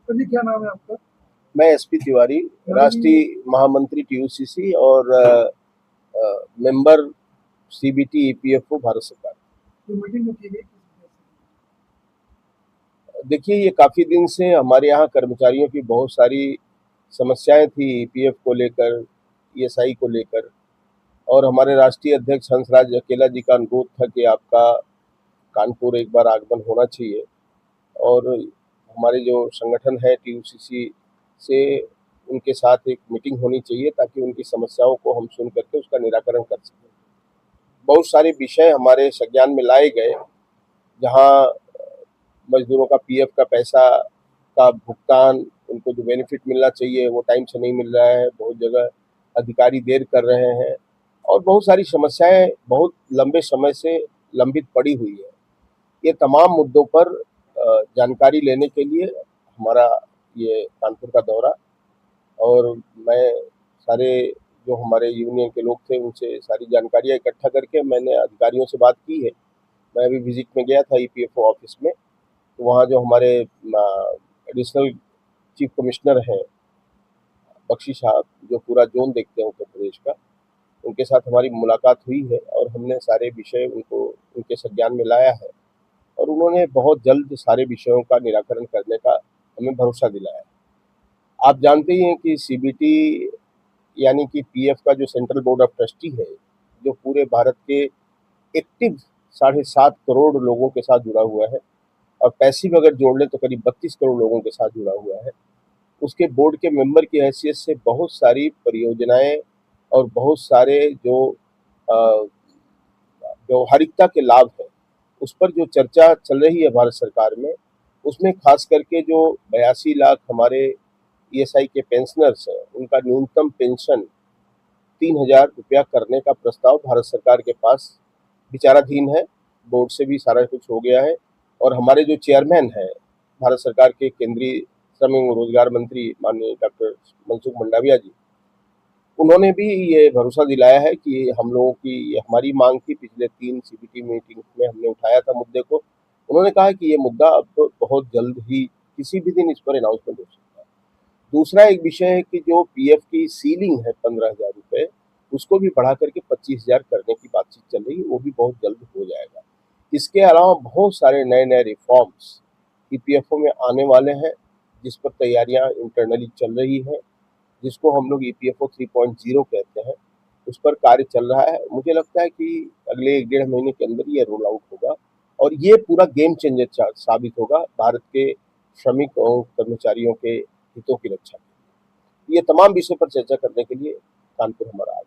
जी, क्या नाम है आपका? मैं एसपी तिवारी, राष्ट्रीय महामंत्री टीयूसीसी और मेंबर सीबीटी ईपीएफओ भारत सरकार। जो मीटिंग की गई देखिए, ये काफ़ी दिन से हमारे यहाँ कर्मचारियों की बहुत सारी समस्याएं थी ईपीएफ को लेकर, ईएसआई को लेकर, और हमारे राष्ट्रीय अध्यक्ष हंसराज अकेला जी का अनुरोध था कि आपका कानपुर एक बार आगमन होना चाहिए, और हमारे जो संगठन है टीयूसीसी से उनके साथ एक मीटिंग होनी चाहिए ताकि उनकी समस्याओं को हम सुन करके उसका निराकरण कर सकें। बहुत सारे विषय हमारे संज्ञान में लाए गए, जहाँ मजदूरों का पीएफ का पैसा का भुगतान, उनको जो बेनिफिट मिलना चाहिए वो टाइम से नहीं मिल रहा है, बहुत जगह अधिकारी देर कर रहे हैं, और बहुत सारी समस्याएं बहुत लंबे समय से लंबित पड़ी हुई है। ये तमाम मुद्दों पर जानकारी लेने के लिए हमारा ये कानपुर का दौरा, और मैं सारे जो हमारे यूनियन के लोग थे उनसे सारी जानकारियाँ इकट्ठा करके मैंने अधिकारियों से बात की है। मैं अभी विजिट में गया था ईपीएफओ ऑफिस में, तो वहाँ जो हमारे एडिशनल चीफ कमिश्नर हैं बख्शी साहब, जो पूरा जोन देखते हैं उत्तर प्रदेश का, उनके साथ हमारी मुलाकात हुई है और हमने सारे विषय उनको उनके संज्ञान में लाया है, और उन्होंने बहुत जल्द सारे विषयों का निराकरण करने का हमें भरोसा दिलाया है। आप जानते ही हैं कि सीबीटी यानी कि पीएफ का जो सेंट्रल बोर्ड ऑफ ट्रस्टी है, जो पूरे भारत के एक्टिव 7.5 करोड़ लोगों के साथ जुड़ा हुआ है, और पैसिव अगर जोड़ लें तो करीब 32 करोड़ लोगों के साथ जुड़ा हुआ है, उसके बोर्ड के मेंबर की हैसियत से बहुत सारी परियोजनाएं और बहुत सारे जो व्यवहारिकता के लाभ हैं उस पर जो चर्चा चल रही है भारत सरकार में, उसमें खास करके जो 82 लाख हमारे ईएसआई के पेंशनर्स हैं, उनका न्यूनतम पेंशन 3,000 रुपया करने का प्रस्ताव भारत सरकार के पास विचाराधीन है। बोर्ड से भी सारा कुछ हो गया है, और हमारे जो चेयरमैन हैं भारत सरकार के केंद्रीय श्रम एवं रोजगार मंत्री माननीय डॉक्टर मनसुख मंडाविया जी, उन्होंने भी ये भरोसा दिलाया है कि हम लोगों की ये हमारी मांग थी, पिछले 3 सीबीटी मीटिंग में हमने उठाया था मुद्दे को। उन्होंने कहा कि ये मुद्दा अब बहुत जल्द ही किसी भी दिन इस पर अनाउंसमेंट हो सकता है। दूसरा एक विषय है कि जो पीएफ की सीलिंग है 15,000 रुपये, उसको भी बढ़ा करके 25,000 करने की बातचीत चल रही है, वो भी बहुत जल्द हो जाएगा। इसके अलावा बहुत सारे नए-नए रिफॉर्म्स ईपीएफओ में आने वाले हैं, जिस पर तैयारियां इंटरनली चल रही हैं, जिसको हम लोग ईपीएफओ 3.0 कहते हैं, उस पर कार्य चल रहा है। मुझे लगता है कि अगले 1 डेढ़ महीने के अंदर ये रोल आउट होगा, और ये पूरा गेम चेंजर साबित होगा भारत के श्रमिक और कर्मचारियों के हितों की रक्षा के लिए। ये तमाम विषय पर चर्चा करने के लिए कानपुर हमारा